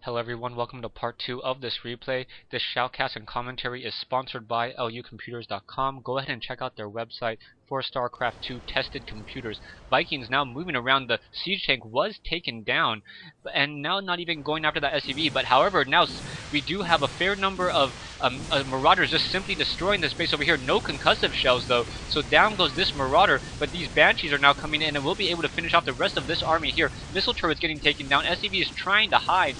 Hello everyone, welcome to part 2 of this replay. This shoutcast and commentary is sponsored by lucomputers.com. Go ahead and check out their website for StarCraft 2 tested computers. Vikings now moving around. The siege tank was taken down, and now not even going after that SCV, but however, now we do have a fair number of Marauders just simply destroying the space over here. No concussive shells though, so down goes this Marauder, but these Banshees are now coming in and will be able to finish off the rest of this army here. Missile turrets getting taken down, SCV is trying to hide,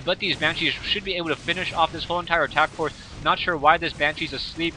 but these Banshees should be able to finish off this whole entire attack force. Not sure why this Banshee's asleep,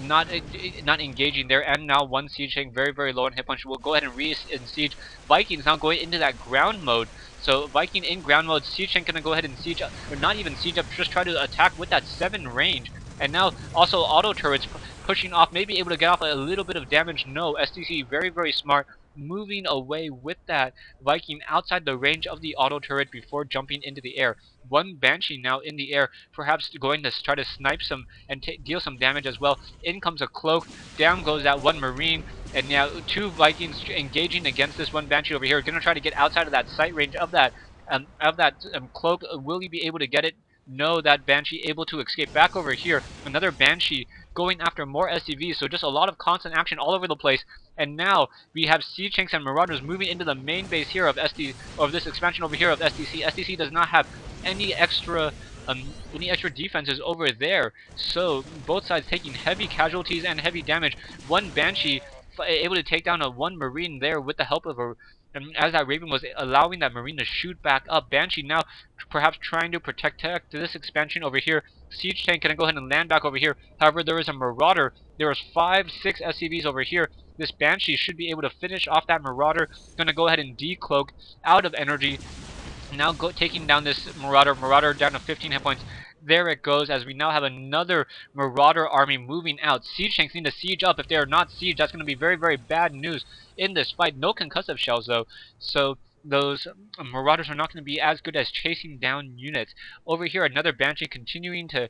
not engaging there, and now one siege tank very low on hit punch. We'll go ahead and re-siege. Vikings now going into that ground mode. So Viking in ground mode, siege tank gonna go ahead and siege up, or not even siege up, just try to attack with that 7 range. And now also auto turrets pushing off, maybe able to get off a little bit of damage. No, STC very smart, moving away with that Viking outside the range of the auto turret before jumping into the air. One Banshee now in the air, perhaps going to try to snipe some and deal some damage as well. In comes a cloak, down goes that one Marine, and now 2 Vikings engaging against this one Banshee over here. Gonna try to get outside of that sight range of that cloak. Will he be able to get it? No, that Banshee able to escape back over here. Another Banshee going after more SCVs, so just a lot of constant action all over the place. And now we have siege tanks and Marauders moving into the main base here of this expansion over here of STC. STC does not have any extra defenses over there, so both sides taking heavy casualties and heavy damage. One Banshee able to take down one Marine there with the help of a as that Raven was allowing that Marine to shoot back up. Banshee now perhaps trying to protect this expansion over here. Siege tank gonna go ahead and land back over here. However, there is a Marauder. There is 5-6 SCVs over here. This Banshee should be able to finish off that Marauder. Gonna go ahead and decloak out of energy. Now taking down this Marauder. Marauder down to 15 hit points. There it goes, as we now have another Marauder army moving out. Siege tanks need to siege up. If they are not sieged, that's going to be very bad news in this fight. No concussive shells though, so those Marauders are not going to be as good as chasing down units. Over here, another Banshee continuing to,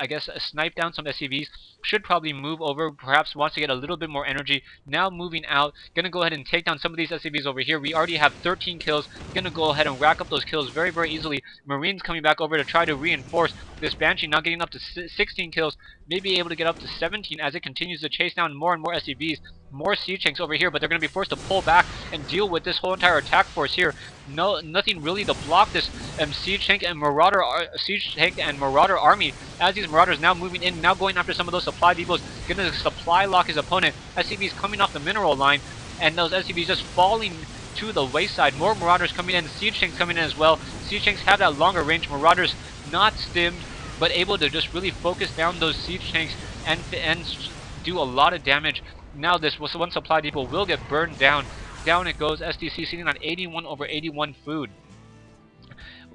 I guess, snipe down some SCVs. Should probably move over, perhaps wants to get a little bit more energy. Now moving out, gonna go ahead and take down some of these SCVs over here. We already have 13 kills, gonna go ahead and rack up those kills very easily. Marines coming back over to try to reinforce. This Banshee now getting up to 16 kills, maybe able to get up to 17 as it continues to chase down more and more SCVs. More siege tanks over here, but they're going to be forced to pull back and deal with this whole entire attack force here. Nothing really to block this siege tank and Marauder army. As these Marauders now moving in, now going after some of those supply depots, going to supply lock his opponent. SCVs coming off the mineral line, and those SCVs just falling to the wayside. More Marauders coming in, siege tanks coming in as well. Siege tanks have that longer range. Marauders not stimmed, but able to just really focus down those siege tanks and do a lot of damage. Now this one supply depot will get burned down. Down it goes. STC sitting on 81/81 food.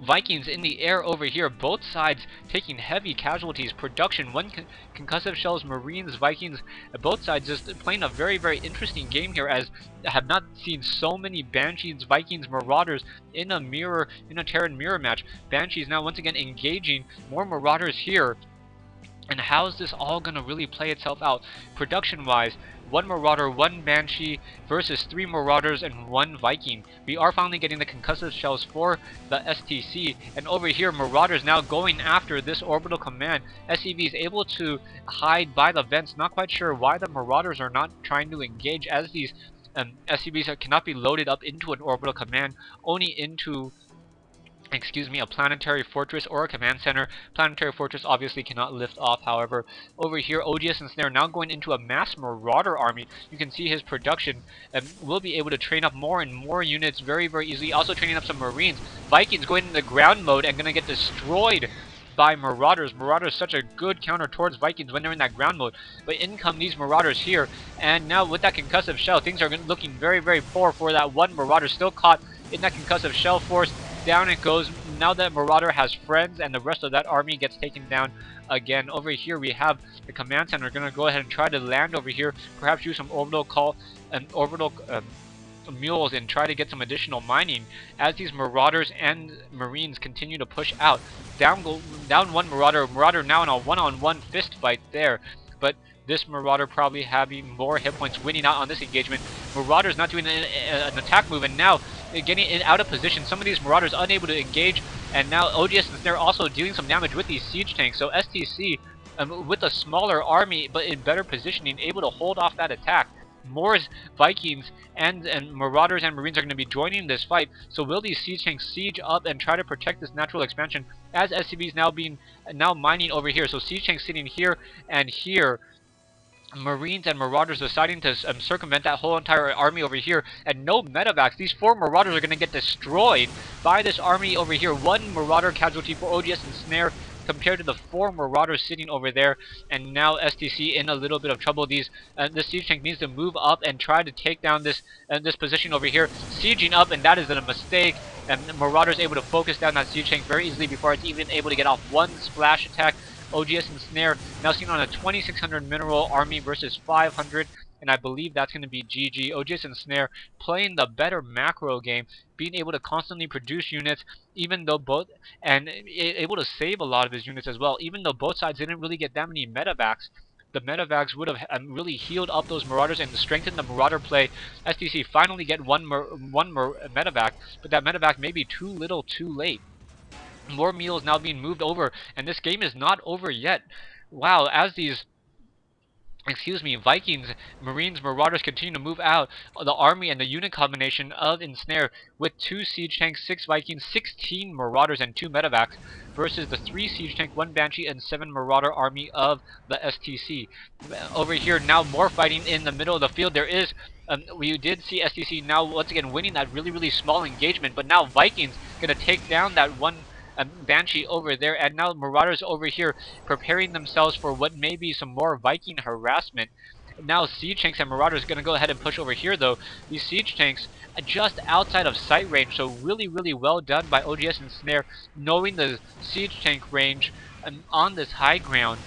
Vikings in the air over here, both sides taking heavy casualties. Production, one concussive shells, Marines, Vikings, both sides just playing a very interesting game here, as I have not seen so many Banshees, Vikings, Marauders in a Terran Mirror match. Banshees now once again engaging more Marauders here. And how is this all going to really play itself out? Production-wise, 1 Marauder, 1 Banshee versus 3 Marauders and 1 Viking. We are finally getting the concussive shells for the STC. And over here, Marauders now going after this orbital command. SCV is able to hide by the vents. Not quite sure why the Marauders are not trying to engage, as these SCVs cannot be loaded up into an orbital command, only into a planetary fortress or a command center. Planetary fortress obviously cannot lift off, however. Over here, ODS EnSnare now going into a mass Marauder army. You can see his production will be able to train up more and more units very easily. Also training up some Marines. Vikings going into ground mode and gonna get destroyed by Marauders. Marauders such a good counter towards Vikings when they're in that ground mode. But in come these Marauders here, and now with that concussive shell, things are looking very poor for that one Marauder still caught in that concussive shell force. Down it goes. Now that Marauder has friends, and the rest of that army gets taken down again. Over here we have the command center going to go ahead and try to land over here, perhaps use some orbital mules and try to get some additional mining as these Marauders and Marines continue to push out. Down one Marauder. Marauder now in a one-on-one fist fight there, but this Marauder probably having more hit points, winning out on this engagement. Marauder's not doing an attack move, and now getting out of position. Some of these Marauders unable to engage And now OGS and Snare also dealing some damage with these siege tanks. So STC, with a smaller army but in better positioning, able to hold off that attack. More Vikings and Marauders and Marines are going to be joining this fight. So will these siege tanks siege up and try to protect this natural expansion as SCVs now mining over here? So siege tanks sitting here and here. Marines and Marauders deciding to circumvent that whole entire army over here, and no medevacs. These 4 Marauders are going to get destroyed by this army over here. 1 Marauder casualty for OGS and Snare compared to the 4 Marauders sitting over there, and now STC in a little bit of trouble. This siege tank needs to move up and try to take down this position over here, sieging up, and that is a mistake. And Marauders able to focus down that siege tank very easily before it's even able to get off 1 splash attack. OGS and Snare now seen on a 2600 mineral army versus 500, and I believe that's going to be GG. OGS and Snare playing the better macro game, being able to constantly produce units, even though both, and able to save a lot of his units as well, even though both sides didn't really get that many medevacs. The medevacs would have really healed up those Marauders and strengthened the Marauder play. STC finally get one medevac, but that medevac may be too little too late. More meals now being moved over, and this game is not over yet. Wow, as these Vikings, Marines, Marauders continue to move out, the army and the unit combination of EnSnare with 2 siege tanks, 6 Vikings, 16 Marauders, and 2 medevacs versus the 3 siege tank, 1 Banshee, and 7 Marauder army of the STC. Over here now more fighting in the middle of the field. There is we did see STC now once again winning that really small engagement, but now Vikings gonna take down that 1 Banshee over there, and now Marauders over here preparing themselves for what may be some more Viking harassment. Now siege tanks and Marauders going to go ahead and push over here though. These siege tanks just outside of sight range, so really well done by OGS and Snare, knowing the siege tank range on this high ground,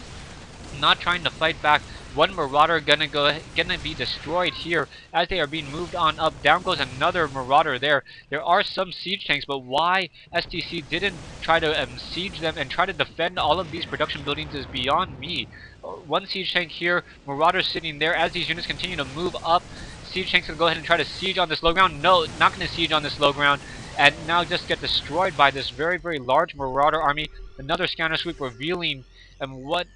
not trying to fight back. 1 Marauder gonna be destroyed here as they are being moved on up. Down goes another Marauder there. There are some siege tanks, but why STC didn't try to siege them and try to defend all of these production buildings is beyond me. 1 siege tank here, Marauders sitting there as these units continue to move up. Siege tanks gonna go ahead and try to siege on this low ground. No, not gonna siege on this low ground, and now just get destroyed by this very large Marauder army. Another scanner sweep revealing what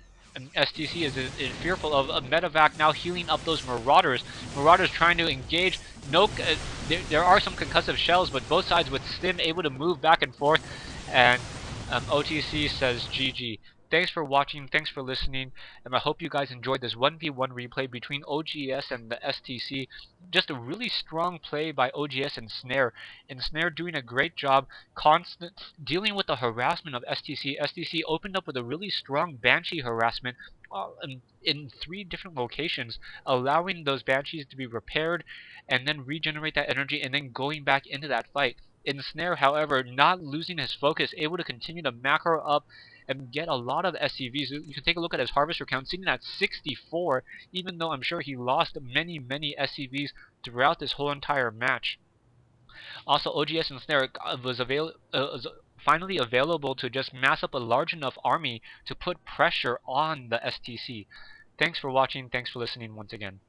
STC is fearful of. A medevac now healing up those Marauders. Marauders trying to engage. No, there are some concussive shells, but both sides with Stim able to move back and forth. And OTC says GG. Thanks for watching, thanks for listening, and I hope you guys enjoyed this 1v1 replay between OGS and the STC. Just a really strong play by OGS and Snare. And Snare doing a great job dealing with the harassment of STC. STC opened up with a really strong Banshee harassment in 3 different locations, allowing those Banshees to be repaired and then regenerate that energy and then going back into that fight. EnSnare, however, not losing his focus, able to continue to macro up and get a lot of SCVs. You can take a look at his harvester count, sitting at 64, even though I'm sure he lost many SCVs throughout this whole entire match. Also, OGS and Snare was finally available to just mass up a large enough army to put pressure on the STC. Thanks for watching, thanks for listening once again.